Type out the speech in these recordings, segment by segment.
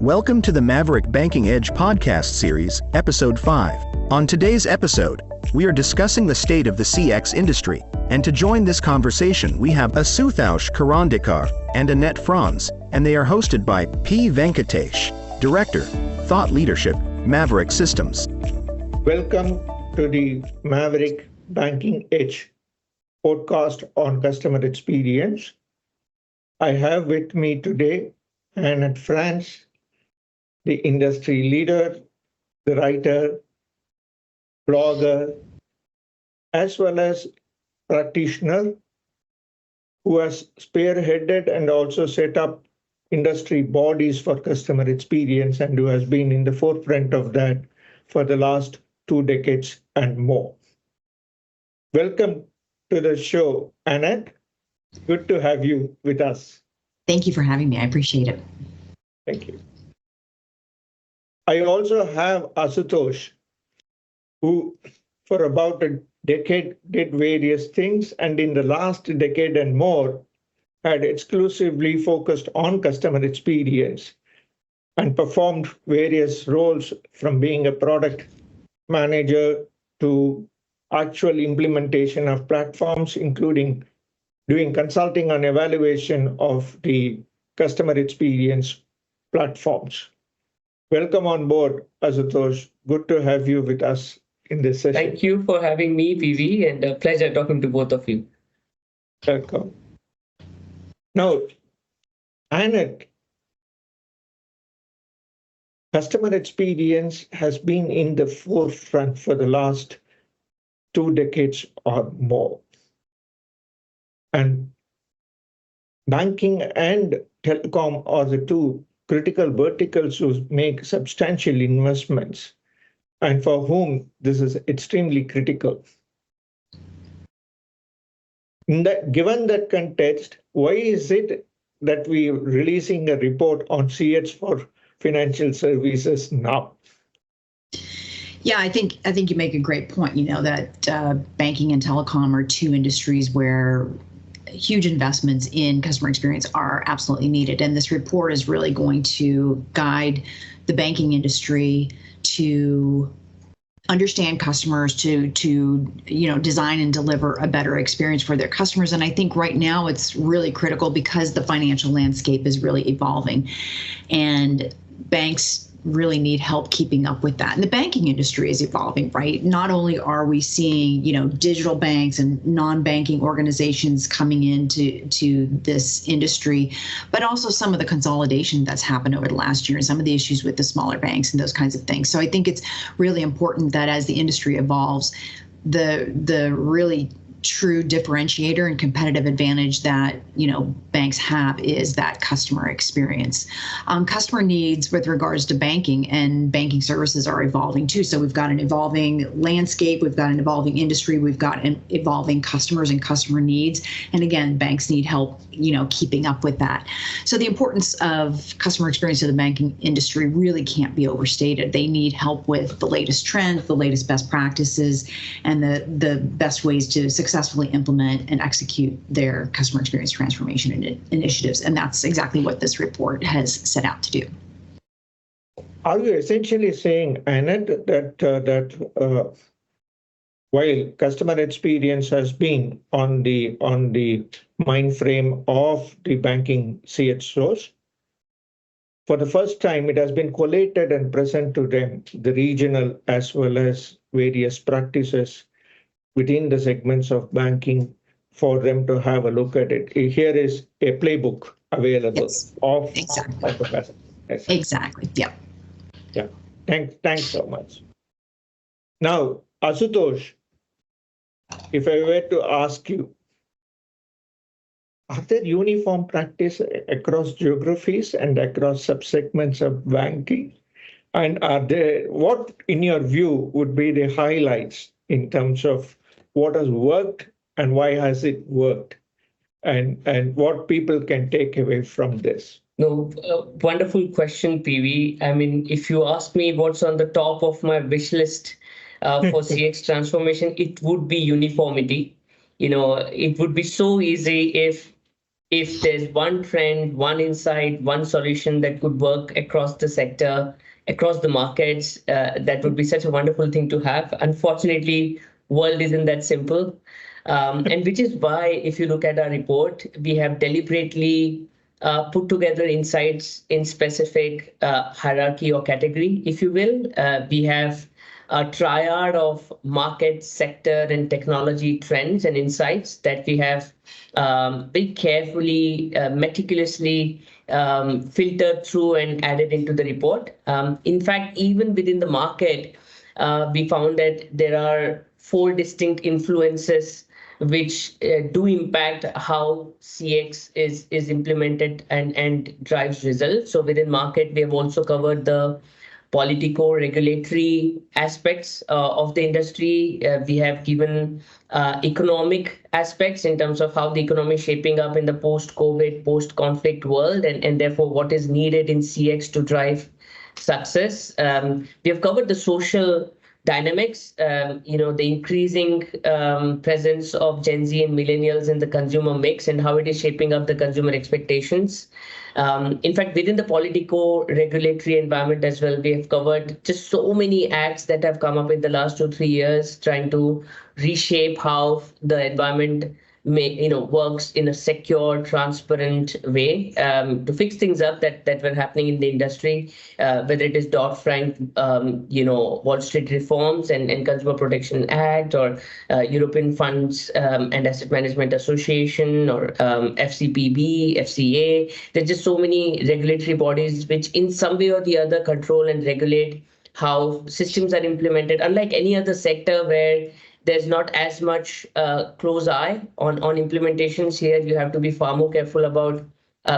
Welcome to the Maverick Banking Edge podcast series, episode 5. On today's episode, we are discussing the state of the CX industry, and to join this conversation we have Asuthosh Karandikar and Annette Franz, and they are hosted by P. Venkatesh, Director, Thought Leadership, Maverick Systems. Welcome to the Maverick Banking Edge podcast on customer experience. I have with me today Annette Franz, the industry leader, the writer, blogger, as well as practitioner who has spearheaded and also set up industry bodies for customer experience and who has been in the forefront of that for the last 2 decades and more. Welcome to the show, Annette. Good to have you with us. Thank you for having me. I appreciate it. Thank you. I also have Asuthosh, who for about a decade did various things, and in the last decade and more had exclusively focused on customer experience and performed various roles from being a product manager to actual implementation of platforms, including doing consulting on evaluation of the customer experience platforms. Welcome on board, Asuthosh. Good to have you with us in this session. Thank you for having me, PV, and a pleasure talking to both of you. Welcome. Now, Annette, customer experience has been in the forefront for the last 2 decades or more. And banking and telecom are the two critical verticals who make substantial investments and for whom this is extremely critical. Given that context, why is it that we are releasing a report on CX for financial services now? Yeah, I think you make a great point. That banking and telecom are two industries where huge investments in customer experience are absolutely needed. And this report is really going to guide the banking industry to understand customers, to design and deliver a better experience for their customers. And I think right now it's really critical because the financial landscape is really evolving and banks really need help keeping up with that. And the banking industry is evolving, right? Not only are we seeing, digital banks and non-banking organizations coming into this industry, but also some of the consolidation that's happened over the last year and some of the issues with the smaller banks and those kinds of things. So I think it's really important that as the industry evolves, the really true differentiator and competitive advantage that banks have is that customer experience. Customer needs with regards to banking and banking services are evolving too. So we've got an evolving landscape, we've got an evolving industry, we've got an evolving customers and customer needs. And again, banks need help, keeping up with that. So the importance of customer experience to the banking industry really can't be overstated. They need help with the latest trends, the latest best practices, and the best ways to successfully implement and execute their customer experience transformation initiatives. And that's exactly what this report has set out to do. Are you essentially saying, Annette, that while customer experience has been on the mind frame of the banking CXOs, for the first time it has been collated and present to them, the regional as well as various practices within the segments of banking for them to have a look at it. Here is a playbook available. Yes, of exactly. the customer. Yes. Exactly. Yeah. Yeah. Thanks so much. Now, Asuthosh, if I were to ask you, are there uniform practice across geographies and across subsegments of banking? And what, in your view, would be the highlights in terms of what has worked and why has it worked, and what people can take away from this? No, wonderful question, PV. I mean, if you ask me what's on the top of my wish list for CX transformation, it would be uniformity. It would be so easy if if there's one trend, one insight, one solution that could work across the sector, across the markets, that would be such a wonderful thing to have. Unfortunately, world isn't that simple. And which is why, if you look at our report, we have deliberately put together insights in specific hierarchy or category, if you will. We have a triad of market, sector, and technology trends and insights that we have very carefully, meticulously filtered through and added into the report. In fact, even within the market, we found that there are 4 distinct influences which do impact how CX is implemented and drives results. So within market, we have also covered the politico-regulatory aspects of the industry. We have given economic aspects in terms of how the economy is shaping up in the post-COVID, post-conflict world, and therefore what is needed in CX to drive success. We have covered the social dynamics, the increasing presence of Gen Z and millennials in the consumer mix and how it is shaping up the consumer expectations. In fact, within the politico-regulatory environment as well, we have covered just so many acts that have come up in the last 2-3 years, trying to reshape how the environment works in a secure, transparent way to fix things up that were happening in the industry, whether it is Dodd-Frank, Wall Street reforms and Consumer Protection Act, or European Funds and Asset Management Association, or FCPB, FCA. There's just so many regulatory bodies which in some way or the other control and regulate how systems are implemented, unlike any other sector where there's not as much close eye on implementations. Here, you have to be far more careful about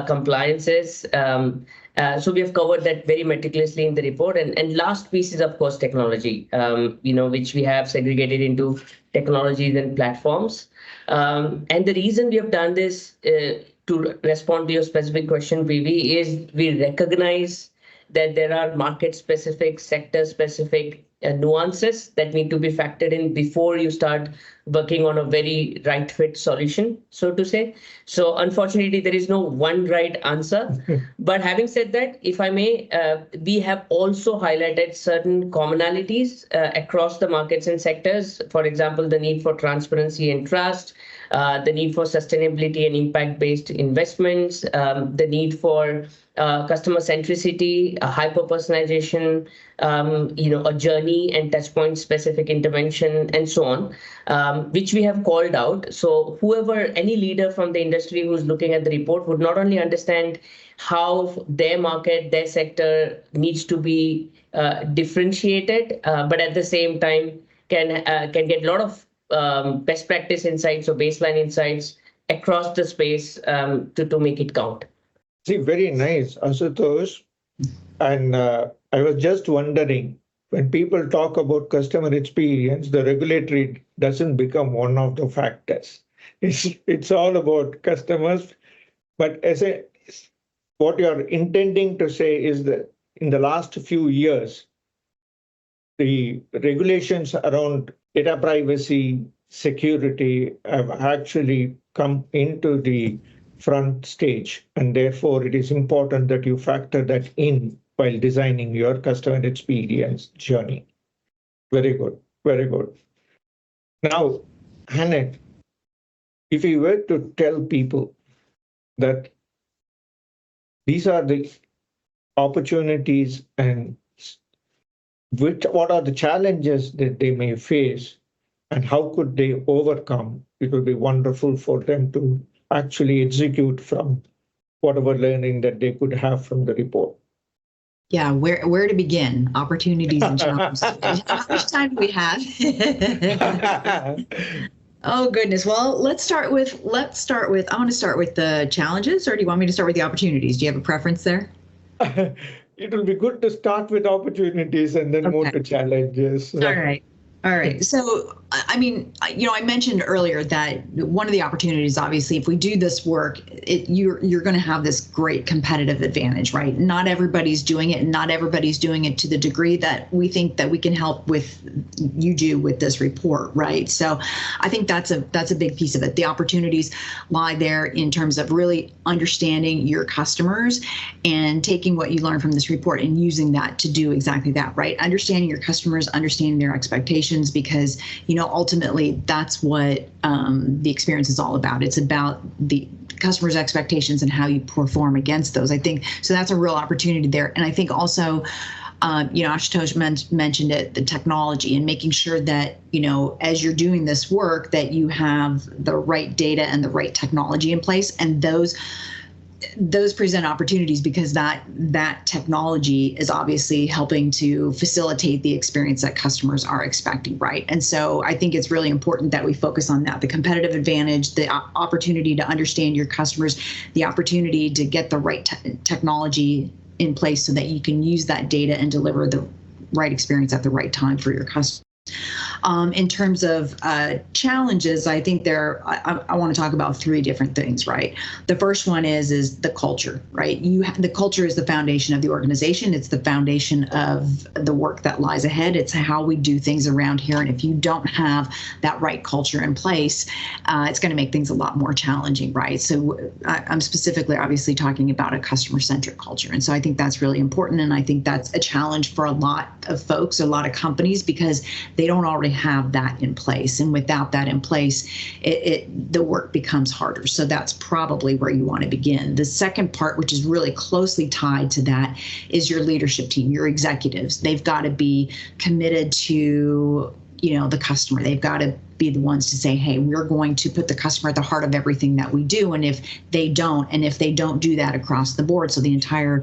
compliances. So we have covered that very meticulously in the report. And last piece is, of course, technology, which we have segregated into technologies and platforms. And the reason we have done this to respond to your specific question, PV, is we recognize that there are market-specific, sector-specific nuances that need to be factored in before you start working on a very right fit solution, so to say. So unfortunately, there is no one right answer. But having said that, if I may, we have also highlighted certain commonalities across the markets and sectors. For example, the need for transparency and trust, the need for sustainability and impact-based investments, the need for customer centricity, hyper-personalization, a journey and touchpoint specific intervention, and so on, which we have called out. So any leader from the industry who's looking at the report would not only understand how their market, their sector needs to be differentiated, but at the same time can get a lot of best practice insights or baseline insights across the space to make it count. See, very nice, Asutosh. And I was just wondering, when people talk about customer experience, the regulatory doesn't become one of the factors. It's all about customers. But what you're intending to say is that in the last few years, the regulations around data privacy, security have actually come into the front stage, and therefore it is important that you factor that in while designing your customer experience journey. Very good, very good. Now, Hannah, if you were to tell people that these are the opportunities and what are the challenges that they may face and how could they overcome, it would be wonderful for them to actually execute from whatever learning that they could have from the report. Yeah, where to begin? Opportunities and challenges. How much time do we have? Oh goodness. Well, let's start with. I want to start with the challenges, or do you want me to start with the opportunities? Do you have a preference there? It will be good to start with opportunities and then move to challenges. All right. So I mean, I mentioned earlier that one of the opportunities, obviously, if we do this work, you're going to have this great competitive advantage, right? Not everybody's doing it, and not everybody's doing it to the degree that we think that we can help with. You do with this report, right? So, I think that's a big piece of it. The opportunities lie there in terms of really understanding your customers and taking what you learn from this report and using that to do exactly that, right? Understanding your customers, understanding their expectations, because ultimately, that's what the experience is all about. It's about the customer's expectations and how you perform against those. I think so. That's a real opportunity there, and I think also, Ashutosh mentioned it, the technology, and making sure that as you're doing this work, that you have the right data and the right technology in place, and those present opportunities because that technology is obviously helping to facilitate the experience that customers are expecting, right? And so I think it's really important that we focus on that, the competitive advantage, the opportunity to understand your customers, the opportunity to get the right technology in place so that you can use that data and deliver the right experience at the right time for your customers. In terms of challenges, I think I want to talk about three different things, right? The first one is the culture, right? The culture is the foundation of the organization. It's the foundation of the work that lies ahead. It's how we do things around here. And if you don't have that right culture in place, it's going to make things a lot more challenging, right? So I'm specifically, obviously, talking about a customer-centric culture. And so I think that's really important. And I think that's a challenge for a lot of folks, a lot of companies, because they don't already have that in place. And without that in place, the work becomes harder. So that's probably where you want to begin. The second part, which is really closely tied to that, is your leadership team, your executives. They've got to be committed to the customer. They've got to be the ones to say, hey, we're going to put the customer at the heart of everything that we do. And if they don't do that across the board, so the entire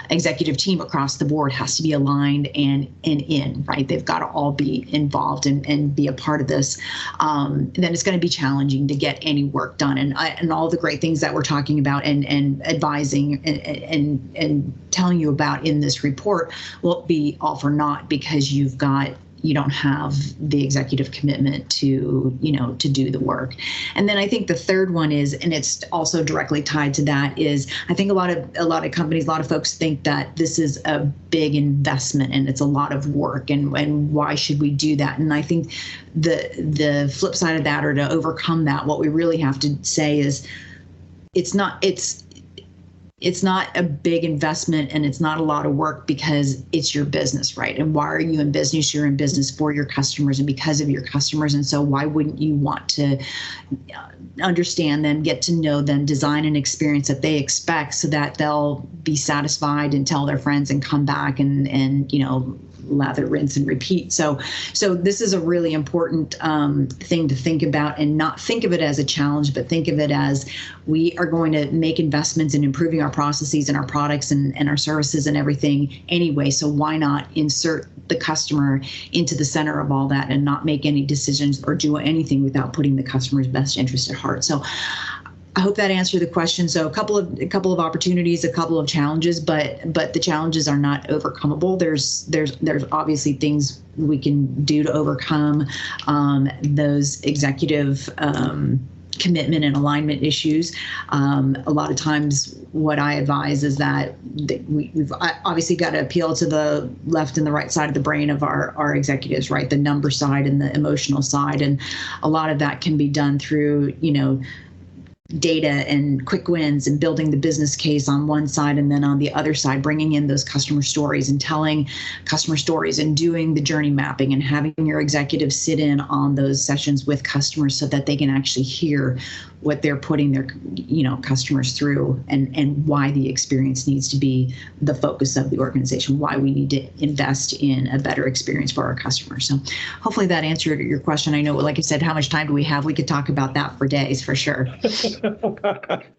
executive team across the board has to be aligned and in, right? They've got to all be involved and be a part of this. Then it's going to be challenging to get any work done. And all the great things that we're talking about and advising and telling you about in this report will be all for naught because you don't have the executive commitment to do the work. And then I think the third one is, and it's also directly tied to that, is I think a lot of companies, a lot of folks think that this is a big investment and it's a lot of work and why should we do that? And I think the flip side of that, or to overcome that, what we really have to say is it's not a big investment and it's not a lot of work because it's your business, right? And why are you in business? You're in business for your customers and because of your customers. And so why wouldn't you want to understand them, get to know them, design an experience that they expect so that they'll be satisfied and tell their friends and come back and lather, rinse, and repeat. So this is a really important thing to think about, and not think of it as a challenge, but think of it as we are going to make investments in improving our processes and our products and our services and everything anyway. So why not insert the customer into the center of all that and not make any decisions or do anything without putting the customer's best interest at heart? So I hope that answered the question. So a couple of opportunities, a couple of challenges, but the challenges are not overcomable. There's obviously things we can do to overcome those executive commitment and alignment issues. A lot of times what I advise is that we've obviously got to appeal to the left and the right side of the brain of our executives, right? The number side and the emotional side. And a lot of that can be done through, data and quick wins and building the business case on one side, and then on the other side, bringing in those customer stories and telling customer stories and doing the journey mapping and having your executives sit in on those sessions with customers so that they can actually hear what they're putting their customers through and why the experience needs to be the focus of the organization, why we need to invest in a better experience for our customers. So hopefully that answered your question. I know, like I said, how much time do we have? We could talk about that for days for sure.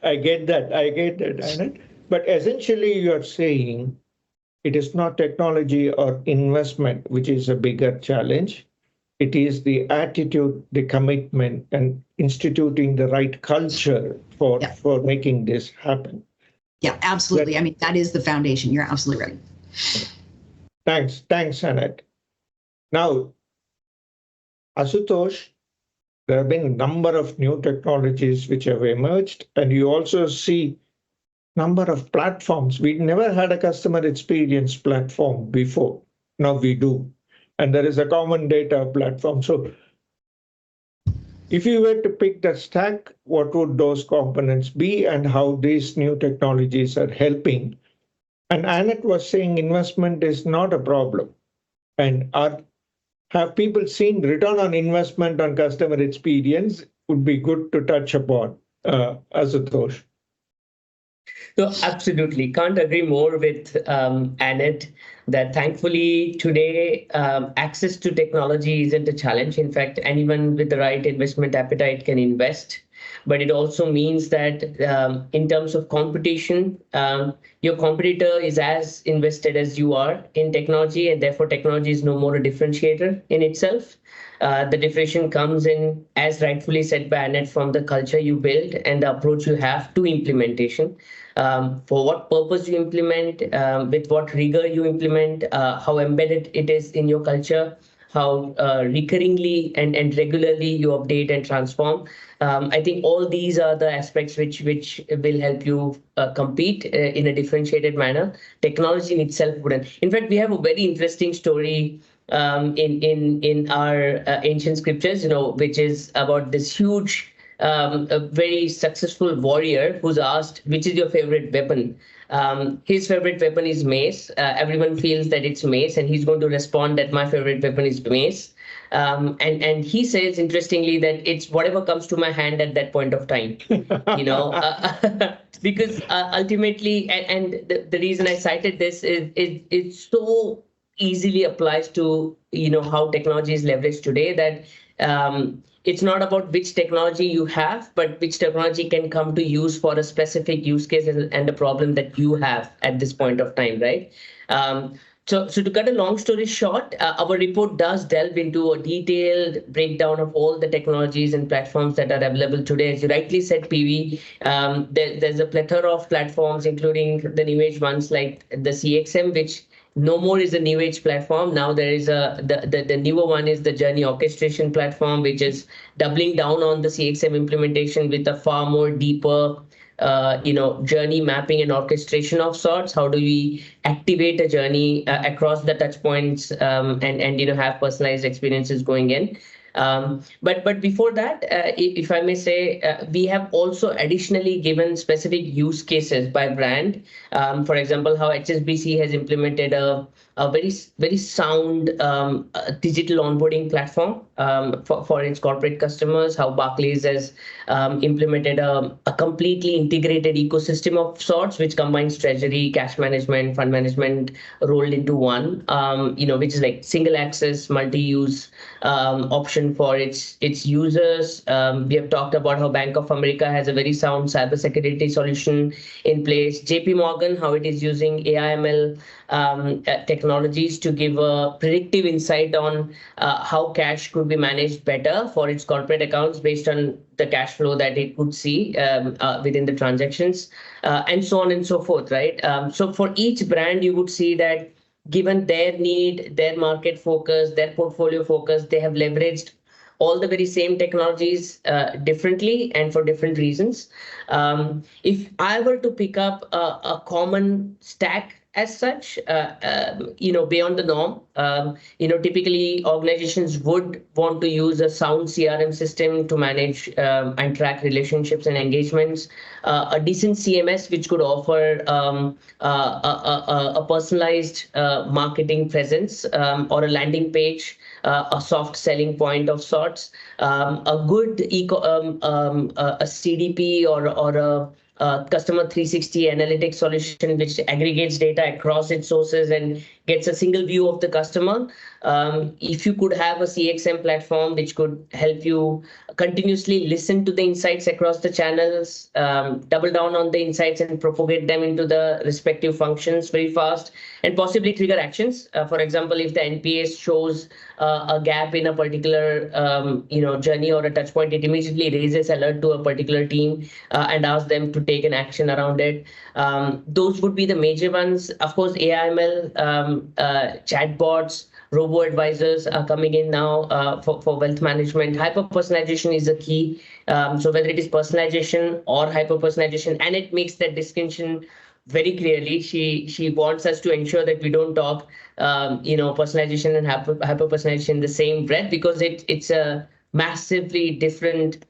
I get that, Anand. But essentially you're saying it is not technology or investment which is a bigger challenge. It is the attitude, the commitment, and instituting the right culture for making this happen. Yeah, absolutely. I mean, that is the foundation. You're absolutely right. Thanks, Anand. Now, Asutosh, there have been a number of new technologies which have emerged, and you also see number of platforms. We never had a customer experience platform before. Now we do. And there is a common data platform. So if you were to pick the stack, what would those components be and how these new technologies are helping? And Annette was saying investment is not a problem. And have people seen return on investment on customer experience would be good to touch upon, Asutosh. So absolutely, can't agree more with Annette that thankfully today access to technology isn't a challenge. In fact, anyone with the right investment appetite can invest. But it also means that in terms of competition, your competitor is as invested as you are in technology, and therefore technology is no more a differentiator in itself. The differentiation comes in, as rightfully said by Annette, from the culture you build and the approach you have to implementation. For what purpose you implement, with what rigor you implement, how embedded it is in your culture, how recurringly and regularly you update and transform. I think all these are the aspects which will help you compete in a differentiated manner. Technology in itself wouldn't. In fact, we have a very interesting story in our ancient scriptures, which is about this huge, a very successful warrior who's asked, which is your favorite weapon? His favorite weapon is mace. Everyone feels that it's mace, and he's going to respond that my favorite weapon is mace. And he says, interestingly, that it's whatever comes to my hand at that point of time, because ultimately, and the reason I cited this is it's so easily applies to how technology is leveraged today, that it's not about which technology you have, but which technology can come to use for a specific use case and the problem that you have at this point of time, right? So to cut a long story short, our report does delve into a detailed breakdown of all the technologies and platforms that are available today. As you rightly said, PV, there's a plethora of platforms, including the new age ones like the CXM, which no more is a new age platform. Now there is the newer one is the journey orchestration platform, which is doubling down on the CXM implementation with a far more deeper journey mapping and orchestration of sorts. How do we activate a journey across the touch points and have personalized experiences going in? But before that, if I may say, we have also additionally given specific use cases by brand. For example, how HSBC has implemented a very sound digital onboarding platform for its corporate customers, how Barclays has implemented a completely integrated ecosystem of sorts, which combines treasury, cash management, fund management rolled into one, which is like single access, multi-use option for its users. We have talked about how Bank of America has a very sound cybersecurity solution in place. JP Morgan, how it is using AIML technologies to give a predictive insight on how cash could be managed better for its corporate accounts based on the cash flow that it would see within the transactions, and so on and so forth, right? So for each brand, you would see that given their need, their market focus, their portfolio focus, they have leveraged all the very same technologies differently and for different reasons. If I were to pick up a common stack as such, beyond the norm, typically organizations would want to use a sound CRM system to manage and track relationships and engagements, a decent CMS which could offer a personalized marketing presence, or a landing page, a soft selling point of sorts, a good a CDP or a customer 360 analytics solution which aggregates data across its sources and gets a single view of the customer. If you could have a CXM platform which could help you continuously listen to the insights across the channels, double down on the insights and propagate them into the respective functions very fast, and possibly trigger actions. For example, if the NPS shows a gap in a particular journey or a touch point, it immediately raises alert to a particular team and asks them to take an action around it. Those would be the major ones. Of course, AIML, chatbots, robo advisors are coming in now for wealth management. Hyper personalization is the key. So whether it is personalization or hyper personalization, and it makes that distinction very clearly. She wants us to ensure that we don't talk personalization and hyper personalization in the same breath, because it's a massively different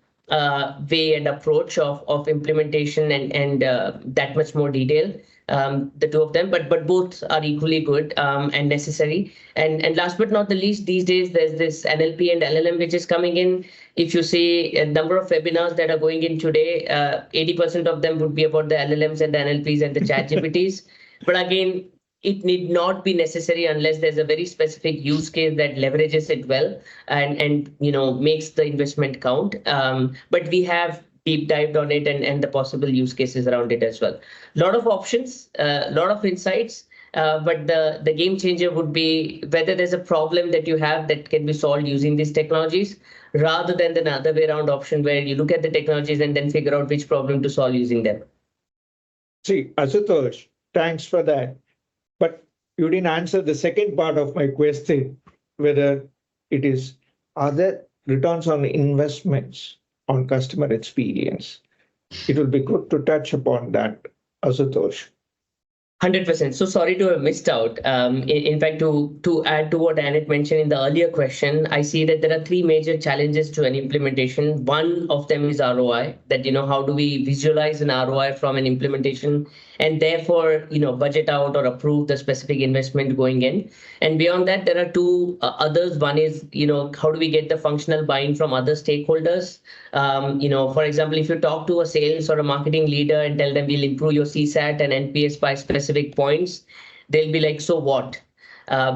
way and approach of implementation and that much more detail, the two of them, but both are equally good and necessary. And last but not the least, these days there's this NLP and LLM which is coming in. If you see a number of webinars that are going in today, 80% of them would be about the LLMs and the NLPs and the chat GPTs. But again, it need not be necessary unless there's a very specific use case that leverages it well and makes the investment count. But we have deep dived on it and the possible use cases around it as well. A lot of options, a lot of insights. But the game changer would be whether there's a problem that you have that can be solved using these technologies, rather than the other way around option where you look at the technologies and then figure out which problem to solve using them. See, Asutosh, thanks for that. But you didn't answer the second part of my question, whether are there returns on investments on customer experience? It will be good to touch upon that, Asutosh. 100%. So sorry to have missed out. In fact, to add to what Annette mentioned in the earlier question, I see that there are three major challenges to an implementation. One of them is ROI, that, how do we visualize an ROI from an implementation and therefore, budget out or approve the specific investment going in. And beyond that, there are two others. One is, how do we get the functional buy-in from other stakeholders? For example, if you talk to a sales or a marketing leader and tell them we'll improve your CSAT and NPS by specific points, they'll be like, so what?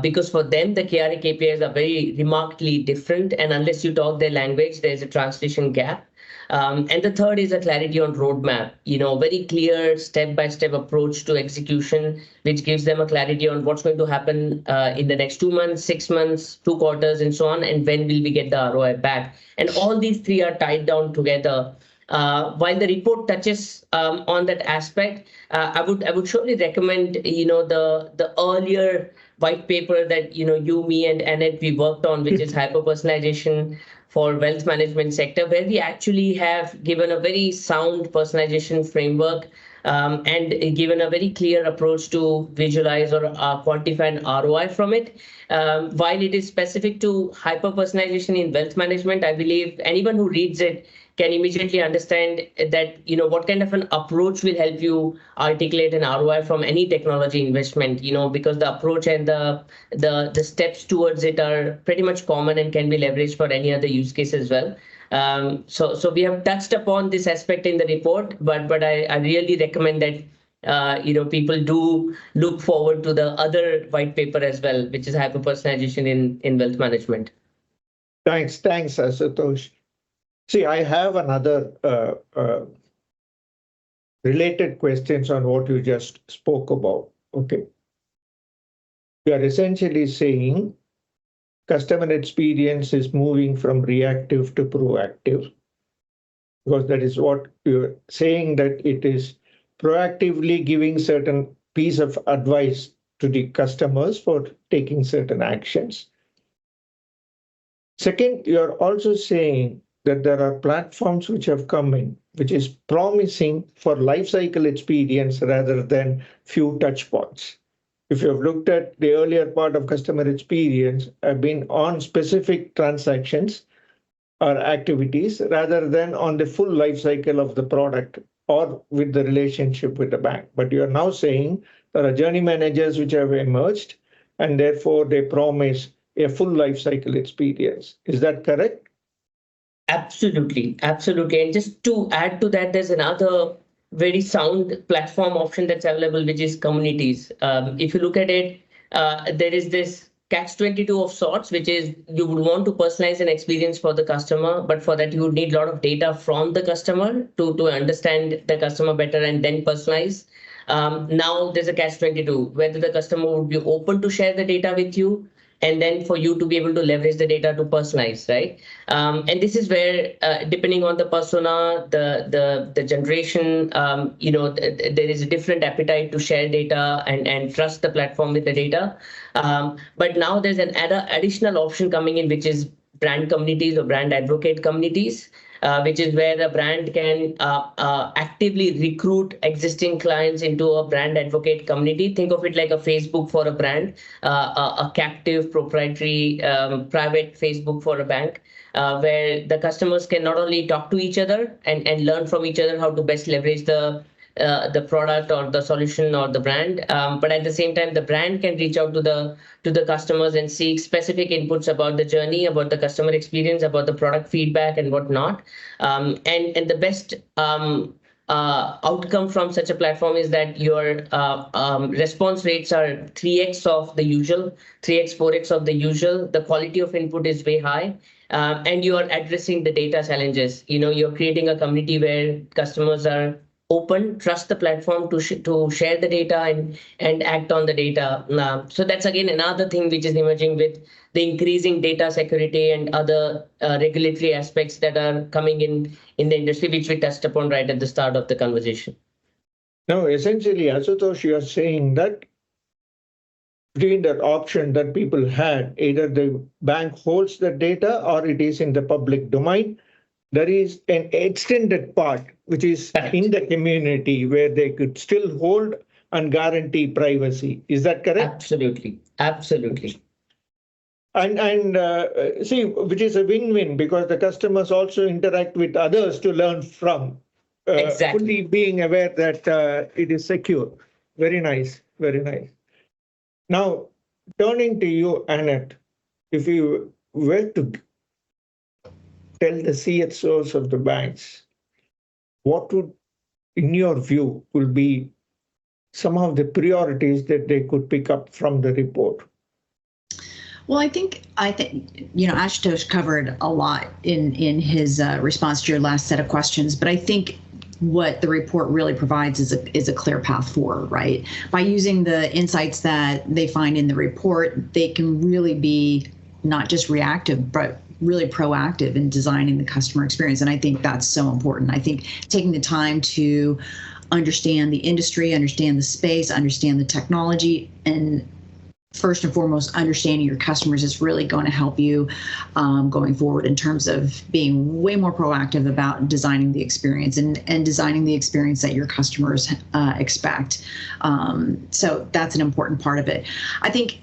Because for them, the KRA KPIs are very remarkably different. And unless you talk their language, there's a translation gap. And the third is a clarity on roadmap, very clear step-by-step approach to execution, which gives them a clarity on what's going to happen in the next 2 months, 6 months, 2 quarters, and so on, and when will we get the ROI back. And all these three are tied down together. While the report touches on that aspect, I would surely recommend, the earlier white paper that, you, me, and Annette, we worked on, which is hyper-personalization for wealth management sector, where we actually have given a very sound personalization framework and given a very clear approach to visualize or quantify an ROI from it. While it is specific to hyper-personalization in wealth management, I believe anyone who reads it can immediately understand that, what kind of an approach will help you articulate an ROI from any technology investment, because the approach and the steps towards it are pretty much common and can be leveraged for any other use case as well. So we have touched upon this aspect in the report, but I really recommend that people do look forward to the other white paper as well, which is hyper-personalization in wealth management. Thanks, Asutosh. See, I have another related questions on what you just spoke about. Okay. You are essentially saying customer experience is moving from reactive to proactive, because that is what you're saying, that it is proactively giving certain piece of advice to the customers for taking certain actions. Second, you're also saying that there are platforms which have come in, which is promising for life cycle experience rather than few touch points. If you have looked at the earlier part of customer experience, have been on specific transactions or activities rather than on the full life cycle of the product or with the relationship with the bank. But you are now saying there are journey managers which have emerged and therefore they promise a full life cycle experience. Is that correct? Absolutely. And just to add to that, there's another very sound platform option that's available, which is communities. If you look at it, there is this catch-22 of sorts, which is you would want to personalize an experience for the customer, but for that you would need a lot of data from the customer to understand the customer better and then personalize. Now there's a catch-22, whether the customer would be open to share the data with you, and then for you to be able to leverage the data to personalize, right? And this is where, depending on the persona, the generation, there is a different appetite to share data and trust the platform with the data. But now there's an additional option coming in, which is brand communities or brand advocate communities, which is where a brand can actively recruit existing clients into a brand advocate community. Think of it like a Facebook for a brand, a captive proprietary private Facebook for a bank, where the customers can not only talk to each other and learn from each other how to best leverage the product or the solution or the brand, but at the same time, the brand can reach out to the customers and seek specific inputs about the journey, about the customer experience, about the product feedback and whatnot. And the best outcome from such a platform is that your response rates are 3x of the usual, 3x, 4x of the usual. The quality of input is way high. And you are addressing the data challenges. You're creating a community where customers are open, trust the platform to share the data and act on the data. So that's again another thing which is emerging with the increasing data security and other regulatory aspects that are coming in the industry, which we touched upon right at the start of the conversation. Now, essentially, Asutosh, you are saying that between that option that people had, either the bank holds the data or it is in the public domain, there is an extended part which is in the community where they could still hold and guarantee privacy. Is that correct? Absolutely. And see, which is a win-win because the customers also interact with others to learn from, Exactly. fully being aware that it is secure. Very nice, very nice. Now, turning to you, Annette, if you were to tell the CXOs of the banks, what would, in your view, will be some of the priorities that they could pick up from the report? Well, I think Ashutosh covered a lot in his response to your last set of questions, but I think what the report really provides is a clear path forward, right? By using the insights that they find in the report, they can really be not just reactive, but really proactive in designing the customer experience. And I think that's so important. I think taking the time to understand the industry, understand the space, understand the technology, and first and foremost, understanding your customers is really going to help you going forward in terms of being way more proactive about designing the experience and designing the experience that your customers expect. So that's an important part of it. I think,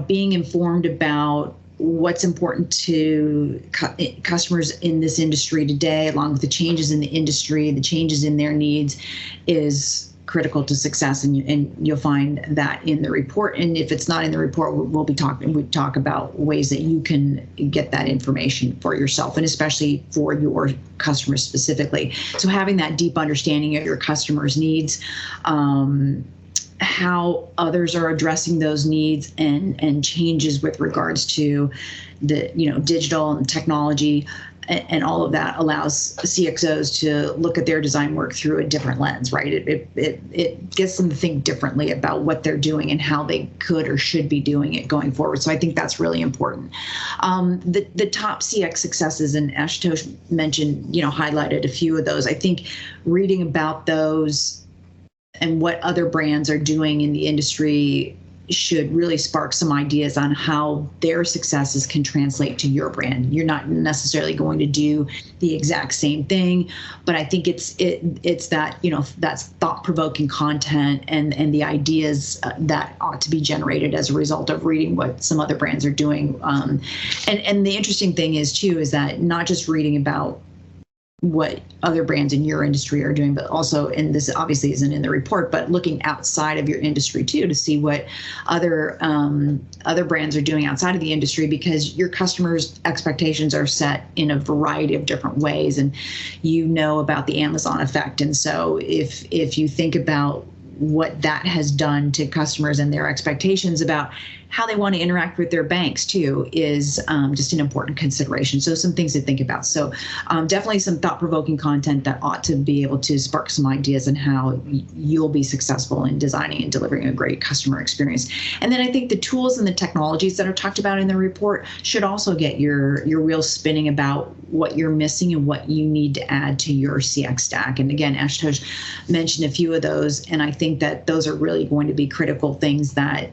being informed about what's important to customers in this industry today, along with the changes in the industry, the changes in their needs, is critical to success. And you'll find that in the report. And if it's not in the report, we talk about ways that you can get that information for yourself, and especially for your customers specifically. So having that deep understanding of your customers' needs, how others are addressing those needs and changes with regards to the digital and technology and all of that allows CXOs to look at their design work through a different lens, right? It gets them to think differently about what they're doing and how they could or should be doing it going forward. So I think that's really important. The top CX successes, and Ashutosh mentioned, highlighted a few of those. I think reading about those and what other brands are doing in the industry should really spark some ideas on how their successes can translate to your brand. You're not necessarily going to do the exact same thing, but I think it's that, that's thought-provoking content and the ideas that ought to be generated as a result of reading what some other brands are doing. And the interesting thing is that not just reading about what other brands in your industry are doing, but also, and this obviously isn't in the report, but looking outside of your industry too, to see what other brands are doing outside of the industry, because your customers' expectations are set in a variety of different ways, and about the Amazon effect. And so if you think about what that has done to customers and their expectations about how they want to interact with their banks too is just an important consideration. So some things to think about. So definitely some thought-provoking content that ought to be able to spark some ideas on how you'll be successful in designing and delivering a great customer experience. And then I think the tools and the technologies that are talked about in the report should also get your wheels spinning about what you're missing and what you need to add to your CX stack. And again, Ashutosh mentioned a few of those, and I think that those are really going to be critical things that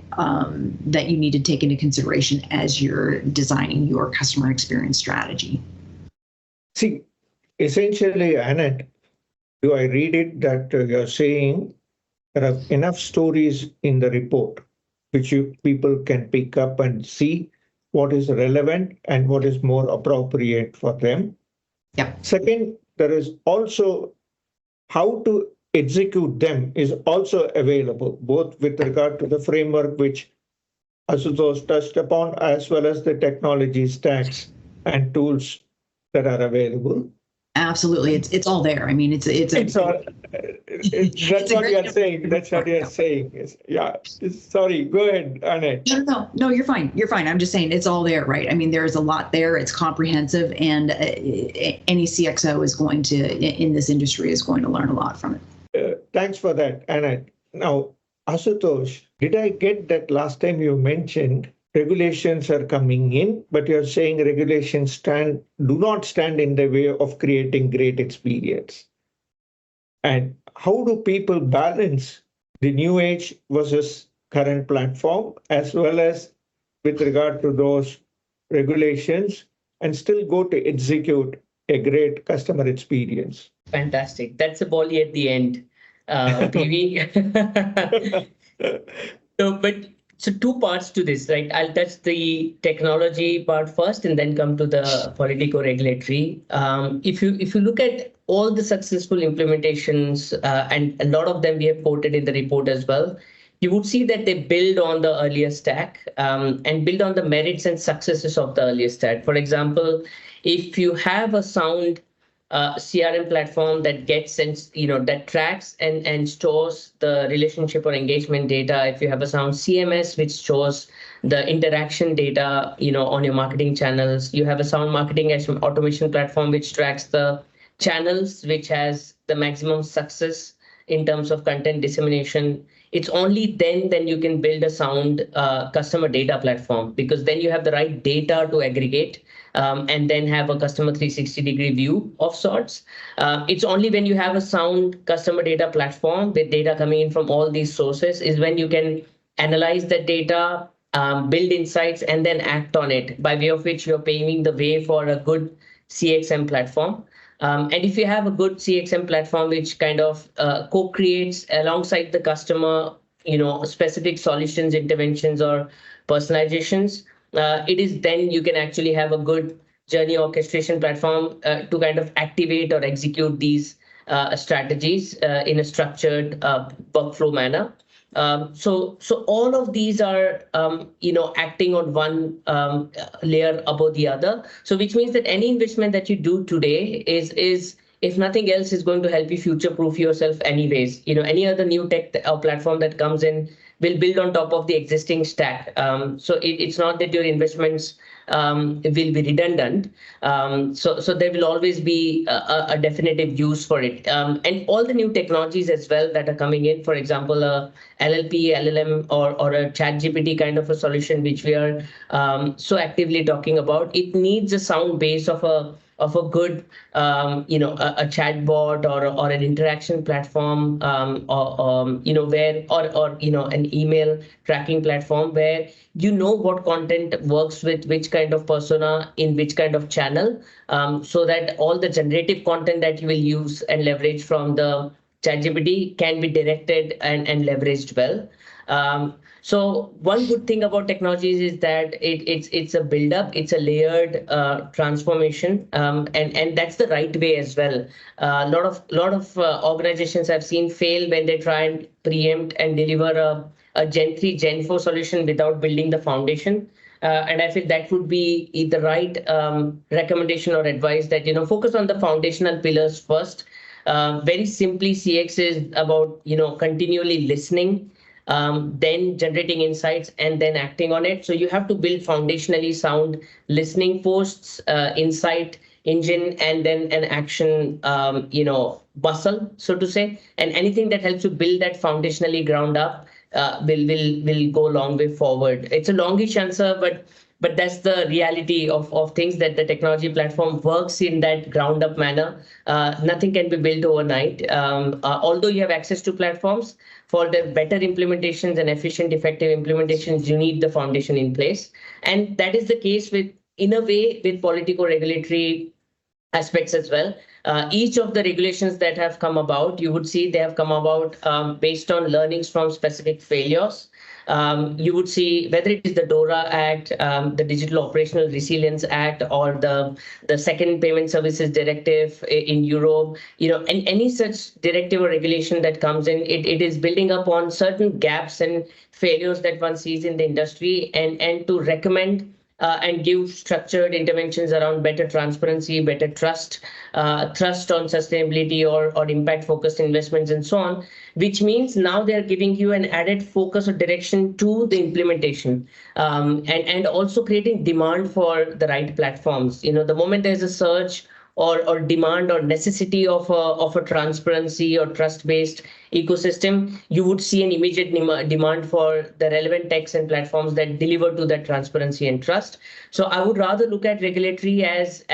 that you need to take into consideration as you're designing your customer experience strategy. See, essentially, Annette, do I read it that you're saying there are enough stories in the report which people can pick up and see what is relevant and what is more appropriate for them? Yep. Second, there is also how to execute them is also available, both with regard to the framework which Ashutosh touched upon, as well as the technology stacks and tools that are available. Absolutely, it's all there. I mean, That's what you're saying. That's what you're saying. Yeah. Sorry. Go ahead, Annette. No, you're fine. You're fine. I'm just saying it's all there, right? I mean, there's a lot there. It's comprehensive, and any CXO is going to in this industry is going to learn a lot from it. Thanks for that, Annette. Now, Ashutosh, did I get that last time you mentioned regulations are coming in, but you're saying regulations do not stand in the way of creating great experience? And how do people balance the new age versus current platform, as well as with regard to those regulations, and still go to execute a great customer experience? Fantastic. That's a volley at the end, PV. So two parts to this, right? I'll touch the technology part first and then come to the politico-regulatory. If you look at all the successful implementations, and a lot of them we have quoted in the report as well, you would see that they build on the earlier stack and build on the merits and successes of the earlier stack. For example, if you have a sound CRM platform that gets and that tracks and stores the relationship or engagement data, if you have a sound CMS which stores the interaction data on your marketing channels, you have a sound marketing automation platform which tracks the channels which has the maximum success in terms of content dissemination, it's only then you can build a sound customer data platform, because then you have the right data to aggregate and then have a customer 360-degree view of sorts. It's only when you have a sound customer data platform with data coming in from all these sources is when you can analyze that data, build insights, and then act on it, by way of which you're paving the way for a good CXM platform. And if you have a good CXM platform which kind of co-creates alongside the customer, specific solutions, interventions, or personalizations, it is then you can actually have a good journey orchestration platform to kind of activate or execute these strategies in a structured workflow manner. So all of these are, acting on one layer above the other. So which means that any investment that you do today is if nothing else, is going to help you future-proof yourself anyways. Any other new tech or platform that comes in will build on top of the existing stack. So it's not that your investments will be redundant. So there will always be a definitive use for it. And all the new technologies as well that are coming in, for example, LLP, LLM, or a ChatGPT kind of a solution, which we are so actively talking about, it needs a sound base of a good, a chatbot or an interaction platform, or an email tracking platform where what content works with which kind of persona in which kind of channel, so that all the generative content that you will use and leverage from the ChatGPT can be directed and leveraged well. So one good thing about technologies is that it's a build-up, it's a layered transformation, and that's the right way as well. A lot of organizations I've seen fail when they try and preempt and deliver a Gen 3, Gen 4 solution without building the foundation. And I feel that would be the right recommendation or advice, that focus on the foundational pillars first. Very simply, CX is about continually listening. then generating insights, and then acting on it. So you have to build foundationally sound listening posts, insight engine, and then an action, bustle, so to say. And anything that helps you build that foundationally ground up will go a long way forward. It's a longish answer, but that's the reality of things, that the technology platform works in that ground up manner. Nothing can be built overnight. Although you have access to platforms, for the better implementations and efficient, effective implementations, you need the foundation in place. And that is the case in a way, with politico-regulatory aspects as well. Each of the regulations that have come about, you would see they have come about based on learnings from specific failures. You would see whether it is the DORA Act, the Digital Operational Resilience Act, or the Second Payment Services Directive in Europe, and any such directive or regulation that comes in, it is building up on certain gaps and failures that one sees in the industry, and to recommend and give structured interventions around better transparency, better trust on sustainability or impact-focused investments, and so on, which means now they're giving you an added focus or direction to the implementation, and also creating demand for the right platforms. The moment there's a surge or demand or necessity of a transparency or trust-based ecosystem, you would see an immediate demand for the relevant techs and platforms that deliver to that transparency and trust. So I would rather look at regulatory as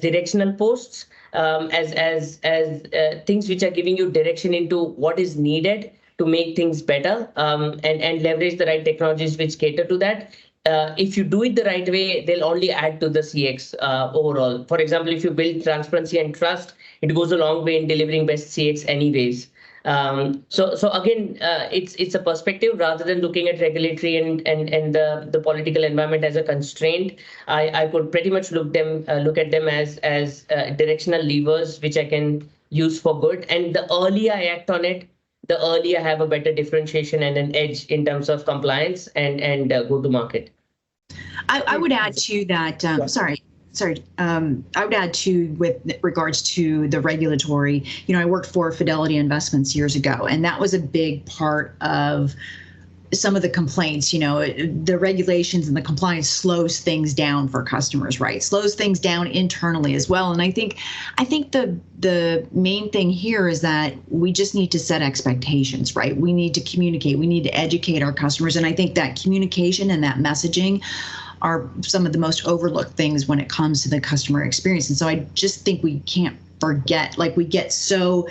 directional posts, as things which are giving you direction into what is needed to make things better, and leverage the right technologies which cater to that. If you do it the right way, they'll only add to the CX overall. For example, if you build transparency and trust, it goes a long way in delivering best CX anyways. So again, it's a perspective rather than looking at regulatory and the political environment as a constraint. I could pretty much look at them as directional levers which I can use for good. And the earlier I act on it, the earlier I have a better differentiation and an edge in terms of compliance and go to market. I would add to that. Sorry. I would add to, with regards to the regulatory, I worked for Fidelity Investments years ago, and that was a big part of some of the complaints. The regulations and the compliance slows things down for customers, right? Slows things down internally as well. And I think the main thing here is that we just need to set expectations, right? We need to communicate. We need to educate our customers. And I think that communication and that messaging are some of the most overlooked things when it comes to the customer experience. And so I just think we can't forget, we get so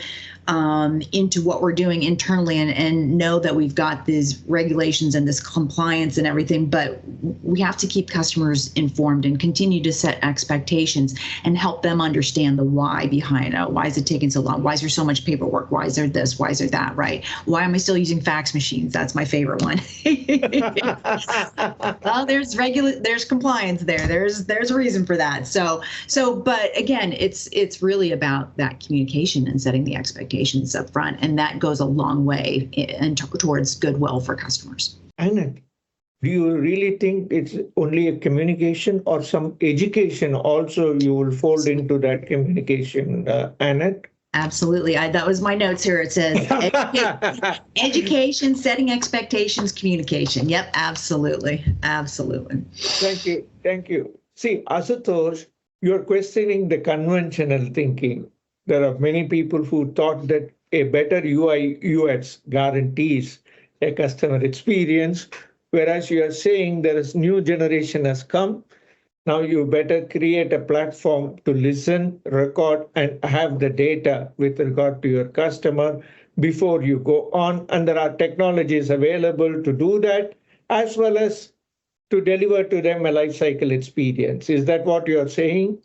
into what we're doing internally and know that we've got these regulations and this compliance and everything, but we have to keep customers informed and continue to set expectations and help them understand the why behind it. Why is it taking so long? Why is there so much paperwork? Why is there this? Why is there that? Right? Why am I still using fax machines? That's my favorite one. Well, there's compliance there. There's a reason for that. So, but again, it's really about that communication and setting the expectations up front, and that goes a long way towards goodwill for customers. Annette, do you really think it's only a communication or some education also you will fold into that communication, Annette? Absolutely. That was my notes here. It says education, setting expectations, communication. Yep, absolutely. Absolutely. Thank you. See, Ashutosh, you're questioning the conventional thinking. There are many people who thought that a better UI UX guarantees a customer experience, whereas you are saying there is new generation has come. Now you better create a platform to listen, record, and have the data with regard to your customer before you go on. And there are technologies available to do that, as well as to deliver to them a life cycle experience. Is that what you are saying?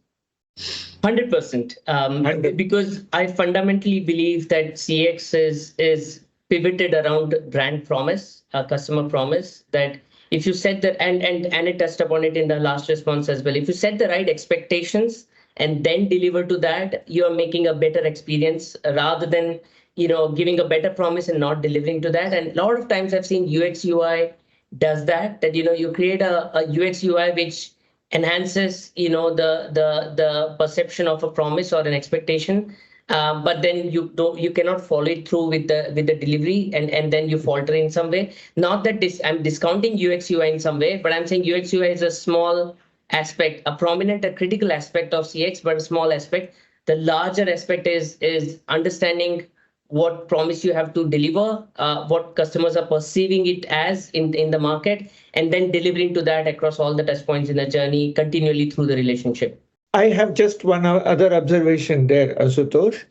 100%. Because I fundamentally believe that CX is pivoted around brand promise, customer promise, that if you set the, and it touched upon it in the last response as well, if you set the right expectations and then deliver to that, you're making a better experience rather than, giving a better promise and not delivering to that. And a lot of times I've seen UX UI does that, you create a UX UI which enhances, the perception of a promise or an expectation, but then you cannot follow it through with the delivery, and then you falter in some way. Not that I'm discounting UX UI in some way, but I'm saying UX UI is a small aspect, a prominent, a critical aspect of CX, but a small aspect. The larger aspect is understanding what promise you have to deliver, what customers are perceiving it as in the market, and then delivering to that across all the touch points in the journey continually through the relationship. I have just one other observation there, Asutosh.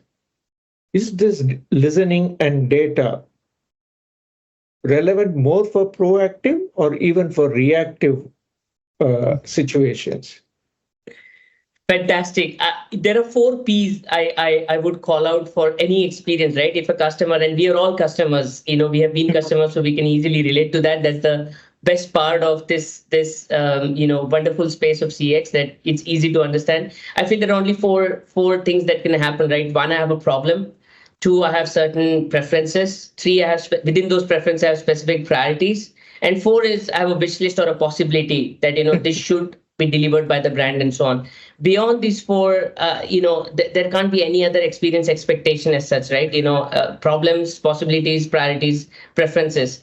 Is this listening and data relevant more for proactive or even for reactive situations? Fantastic. There are 4 P's I would call out for any experience, right? If a customer, and we are all customers, we have been customers, so we can easily relate to that. That's the best part of this wonderful space of CX, that it's easy to understand. I feel there are only four things that can happen, right? 1, I have a problem. 2, I have certain preferences. 3, I have within those preferences, I have specific priorities. And 4 is I have a wish list or a possibility that this should be delivered by the brand and so on. Beyond these 4, there can't be any other experience expectation as such, right? Problems, possibilities, priorities, preferences,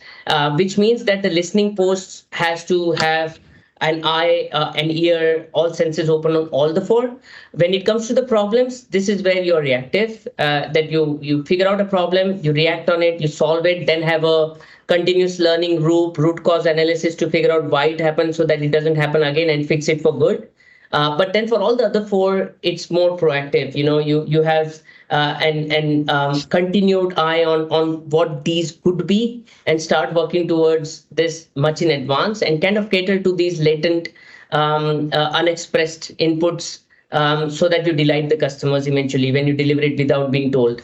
which means that the listening post has to have an eye, an ear, all senses open on all the 4. When it comes to the problems, this is where you're reactive, that you figure out a problem, you react on it, you solve it, then have a continuous learning root cause analysis to figure out why it happened so that it doesn't happen again and fix it for good. But then for all the other 4, it's more proactive. You have an continued eye on what these could be and start working towards this much in advance and kind of cater to these latent, unexpressed inputs, so that you delight the customers eventually when you deliver it without being told.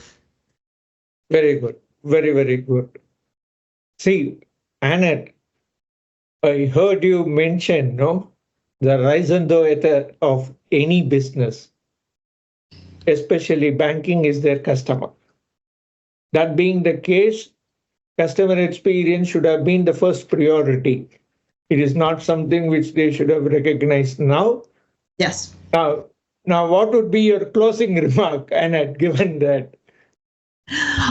Very good. Very, very good. See, Annette, I heard you mention, the raison d'etre of any business, especially banking, is their customer. That being the case, customer experience should have been the first priority. It is not something which they should have recognized now. Yes. Now, what would be your closing remark, Annette, given that?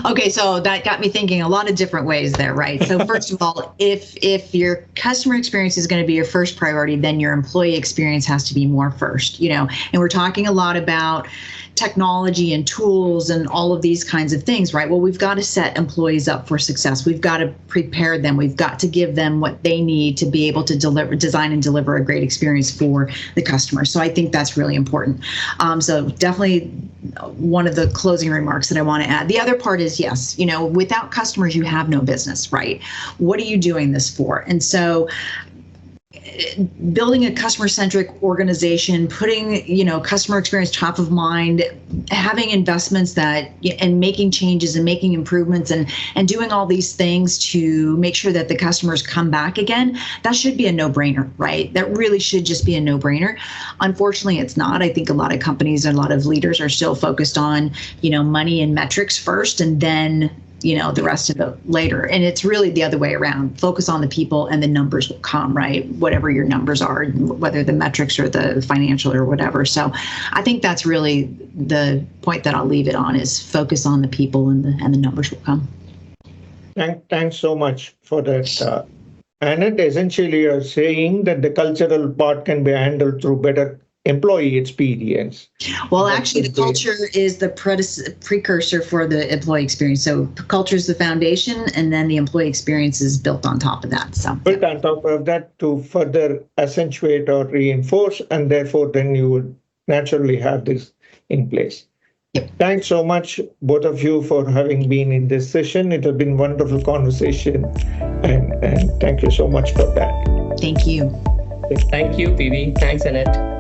Okay, so that got me thinking a lot of different ways there, right? So first of all, if your customer experience is going to be your first priority, then your employee experience has to be more first, and we're talking a lot about technology and tools and all of these kinds of things, right? Well, we've got to set employees up for success. We've got to prepare them. We've got to give them what they need to be able to design and deliver a great experience for the customer. So I think that's really important. So definitely one of the closing remarks that I want to add. The other part is, yes, without customers, you have no business, right? What are you doing this for? And so building a customer-centric organization, putting, customer experience top of mind, having investments and making changes and making improvements and doing all these things to make sure that the customers come back again, that should be a no-brainer, right? That really should just be a no-brainer. Unfortunately, it's not. I think a lot of companies and a lot of leaders are still focused on, money and metrics first, and then the rest of it later. And it's really the other way around. Focus on the people and the numbers will come, right? Whatever your numbers are, whether the metrics or the financial or whatever. So I think that's really the point that I'll leave it on, is focus on the people and the numbers will come. Thanks so much for that. Annette, essentially you're saying that the cultural part can be handled through better employee experience. Well, actually, the culture is the precursor for the employee experience. So culture is the foundation, and then the employee experience is built on top of that. So built on top of that to further accentuate or reinforce, and therefore then you would naturally have this in place. Yep. Thanks so much, both of you, for having been in this session. It has been a wonderful conversation, and thank you so much for that. Thank you. Thank you, PV. Thanks, Annette.